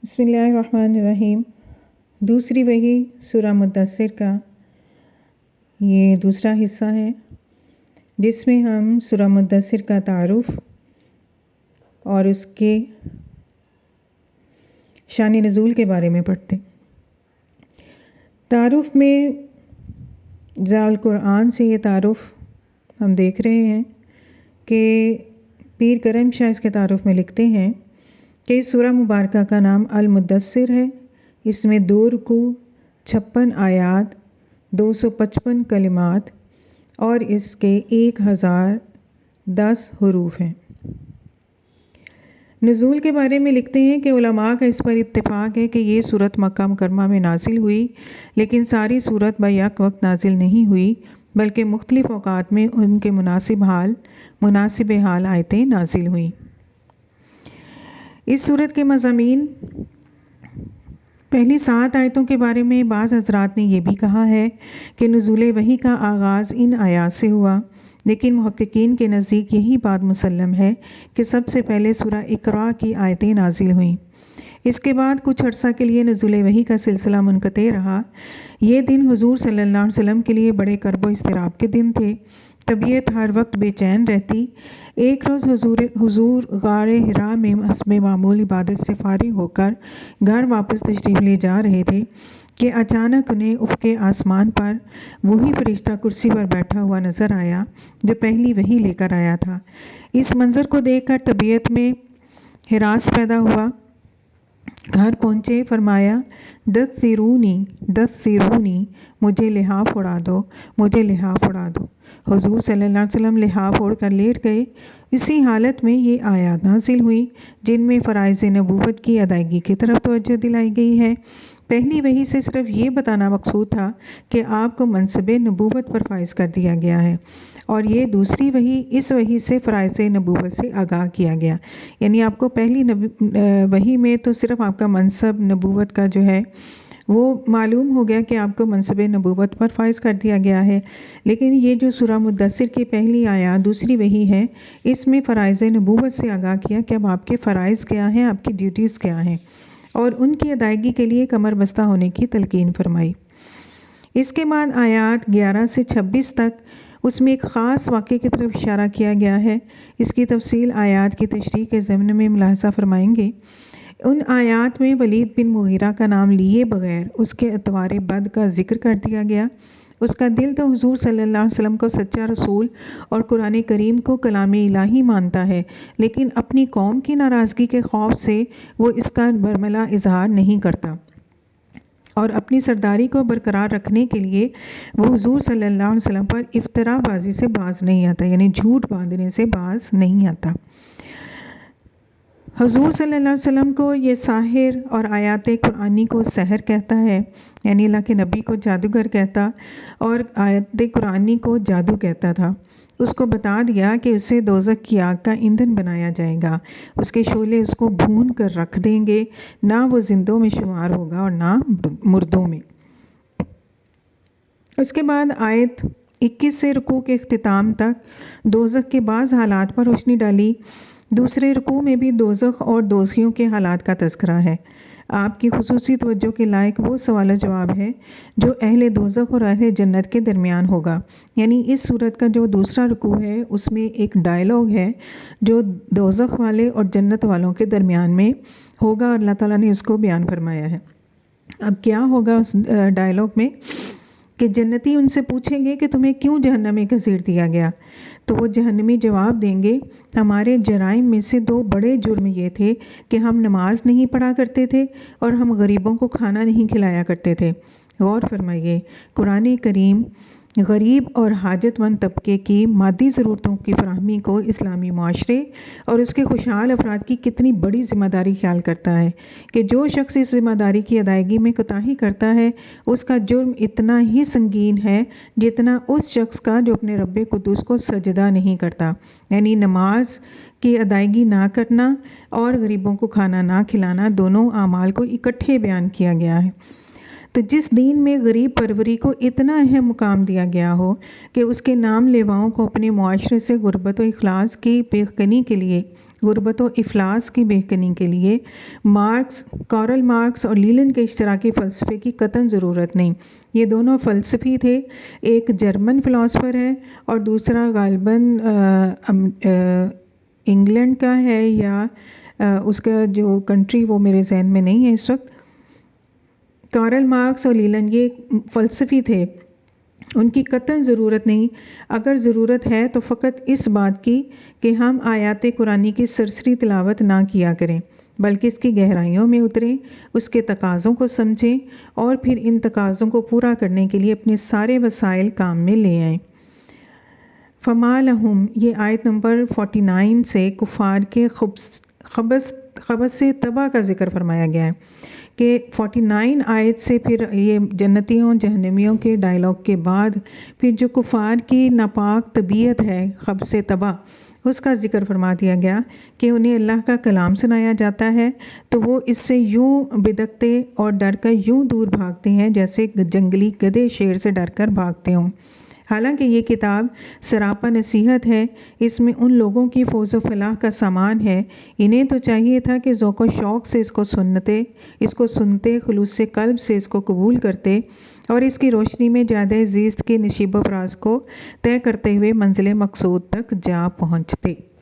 بسم اللہ الرحمن الرحیم۔ دوسری وحی سورہ مدثر کا یہ دوسرا حصہ ہے جس میں ہم سورہ مدثر کا تعارف اور اس کے شان نزول کے بارے میں پڑھتے ہیں۔ تعارف میں ذیل قرآن سے یہ تعارف ہم دیکھ رہے ہیں کہ پیر کرم شاہ اس کے تعارف میں لکھتے ہیں کہ اس سورہ مبارکہ کا نام المدثر ہے۔ اس میں 2 رکوع، 56 آیات، 255 کلمات اور اس کے 1010 حروف ہیں۔ نزول کے بارے میں لکھتے ہیں کہ علماء کا اس پر اتفاق ہے کہ یہ سورت مکہ مکرمہ میں نازل ہوئی، لیکن ساری سورت بیک وقت نازل نہیں ہوئی بلکہ مختلف اوقات میں ان کے مناسب حال آیتیں نازل ہوئیں۔ اس سورت کے مضامین، پہلی 7 آیتوں کے بارے میں بعض حضرات نے یہ بھی کہا ہے کہ نزول وحی کا آغاز ان آیات سے ہوا، لیکن محققین کے نزدیک یہی بات مسلم ہے کہ سب سے پہلے سورہ اقراء کی آیتیں نازل ہوئیں۔ اس کے بعد کچھ عرصہ کے لیے نزول وحی کا سلسلہ منقطع رہا۔ یہ دن حضور صلی اللہ علیہ وسلم کے لیے بڑے کرب و اضطراب کے دن تھے۔ طبیعت ہر وقت بے چین رہتی۔ ایک روز حضور غار حرا میں حسب معمول عبادت سے فارغ ہو کر گھر واپس تشریف لے جا رہے تھے کہ اچانک انہیں افق آسمان پر وہی فرشتہ کرسی پر بیٹھا ہوا نظر آیا جو پہلی وحی لے کر آیا تھا۔ اس منظر کو دیکھ کر طبیعت میں ہراس پیدا ہوا۔ گھر پہنچے، فرمایا دثرونی، مجھے لحاف اڑا دو، مجھے لحاف اڑا دو۔ حضور صلی اللہ علیہ وسلم لحاف اوڑھ کر لیٹ گئے۔ اسی حالت میں یہ آیات نازل ہوئی جن میں فرائض نبوت کی ادائیگی کی طرف توجہ دلائی گئی ہے۔ پہلی وحی سے صرف یہ بتانا مقصود تھا کہ آپ کو منصب نبوت پر فائز کر دیا گیا ہے، اور یہ دوسری وحی اس وحی سے فرائض نبوت سے آگاہ کیا گیا۔ یعنی آپ کو پہلی وحی میں تو صرف آپ کا منصب نبوت کا جو ہے وہ معلوم ہو گیا کہ آپ کو منصب نبوت پر فائز کر دیا گیا ہے، لیکن یہ جو سورہ مدثر کی پہلی آیات دوسری وحی ہے، اس میں فرائض نبوت سے آگاہ کیا کہ اب آپ کے فرائض کیا ہیں، آپ کی ڈیوٹیز کیا ہیں، اور ان کی ادائیگی کے لیے کمر بستہ ہونے کی تلقین فرمائی۔ اس کے بعد آیات 11 سے 26 تک اس میں ایک خاص واقعے کی طرف اشارہ کیا گیا ہے۔ اس کی تفصیل آیات کی تشریح کے ضمن میں ملاحظہ فرمائیں گے۔ ان آیات میں ولید بن مغیرہ کا نام لیے بغیر اس کے اطوار بد کا ذکر کر دیا گیا۔ اس کا دل تو حضور صلی اللہ علیہ وسلم کو سچا رسول اور قرآن کریم کو کلام الہی مانتا ہے، لیکن اپنی قوم کی ناراضگی کے خوف سے وہ اس کا برملا اظہار نہیں کرتا، اور اپنی سرداری کو برقرار رکھنے کے لیے وہ حضور صلی اللہ علیہ وسلم پر افترا بازی سے باز نہیں آتا، یعنی جھوٹ باندھنے سے باز نہیں آتا۔ حضور صلی اللہ علیہ وسلم کو یہ ساحر اور آیات قرآنی کو سحر کہتا ہے، یعنی اللہ کے نبی کو جادوگر کہتا اور آیات قرآنی کو جادو کہتا تھا۔ اس کو بتا دیا کہ اسے دوزخ کی آگ کا ایندھن بنایا جائے گا، اس کے شعلے اس کو بھون کر رکھ دیں گے، نہ وہ زندوں میں شمار ہوگا اور نہ مردوں میں۔ اس کے بعد آیت 21 سے رکوع کے اختتام تک دوزخ کے بعض حالات پر روشنی ڈالی۔ دوسرے رکوع میں بھی دوزخ اور دوزخیوں کے حالات کا تذکرہ ہے۔ آپ کی خصوصی توجہ کے لائق وہ سوال و جواب ہے جو اہل دوزخ اور اہل جنت کے درمیان ہوگا۔ یعنی اس صورت کا جو دوسرا رکوع ہے اس میں ایک ڈائلاگ ہے جو دوزخ والے اور جنت والوں کے درمیان میں ہوگا، اور اللہ تعالیٰ نے اس کو بیان فرمایا ہے۔ اب کیا ہوگا اس ڈائلاگ میں کہ جنتی ان سے پوچھیں گے کہ تمہیں کیوں جہنم میں گھسیٹ دیا گیا، تو وہ جہنمی جواب دیں گے ہمارے جرائم میں سے 2 بڑے جرم یہ تھے کہ ہم نماز نہیں پڑھا کرتے تھے اور ہم غریبوں کو کھانا نہیں کھلایا کرتے تھے۔ غور فرمائیے، قرآن کریم غریب اور حاجت مند طبقے کی مادی ضرورتوں کی فراہمی کو اسلامی معاشرے اور اس کے خوشحال افراد کی کتنی بڑی ذمہ داری خیال کرتا ہے کہ جو شخص اس ذمہ داری کی ادائیگی میں کوتاہی کرتا ہے اس کا جرم اتنا ہی سنگین ہے جتنا اس شخص کا جو اپنے رب قدوس کو سجدہ نہیں کرتا۔ یعنی نماز کی ادائیگی نہ کرنا اور غریبوں کو کھانا نہ کھلانا، دونوں اعمال کو اکٹھے بیان کیا گیا ہے۔ تو جس دین میں غریب پروری کو اتنا اہم مقام دیا گیا ہو کہ اس کے نام لیواؤں کو اپنے معاشرے سے غربت و افلاس کی بےکنی کے لیے کارل مارکس اور لیلن کے اشتراکی فلسفے کی قطعاً ضرورت نہیں۔ یہ دونوں فلسفی تھے، ایک جرمن فلاسفر ہے اور دوسرا غالباً انگلینڈ کا ہے، یا اس کا جو کنٹری وہ میرے ذہن میں نہیں ہے اس وقت۔ کارل مارکس اور لیلن یہ فلسفی تھے، ان کی قطعاً ضرورت نہیں، اگر ضرورت ہے تو فقط اس بات کی کہ ہم آیات قرآنی کی سرسری تلاوت نہ کیا کریں، بلکہ اس کی گہرائیوں میں اتریں، اس کے تقاضوں کو سمجھیں اور پھر ان تقاضوں کو پورا کرنے کے لیے اپنے سارے وسائل کام میں لے آئیں۔ فما لہم، یہ آیت نمبر 49 سے کفار کے خبث طبع کا ذکر فرمایا گیا ہے کہ 49 آیت سے پھر یہ جنتیوں جہنمیوں کے ڈائلاگ کے بعد پھر جو کفار کی ناپاک طبیعت ہے خبث طبع، اس کا ذکر فرما دیا گیا کہ انہیں اللہ کا کلام سنایا جاتا ہے تو وہ اس سے یوں بدکتے اور ڈر کر یوں دور بھاگتے ہیں جیسے جنگلی گدھے شیر سے ڈر کر بھاگتے ہوں۔ حالانکہ یہ کتاب سراپا نصیحت ہے، اس میں ان لوگوں کی فوز و فلاح کا سامان ہے، انہیں تو چاہیے تھا کہ ذوق و شوق سے اس کو سنتے خلوص قلب سے اس کو قبول کرتے اور اس کی روشنی میں جادہ زیست کے نشیب و فراز کو طے کرتے ہوئے منزل مقصود تک جا پہنچتے۔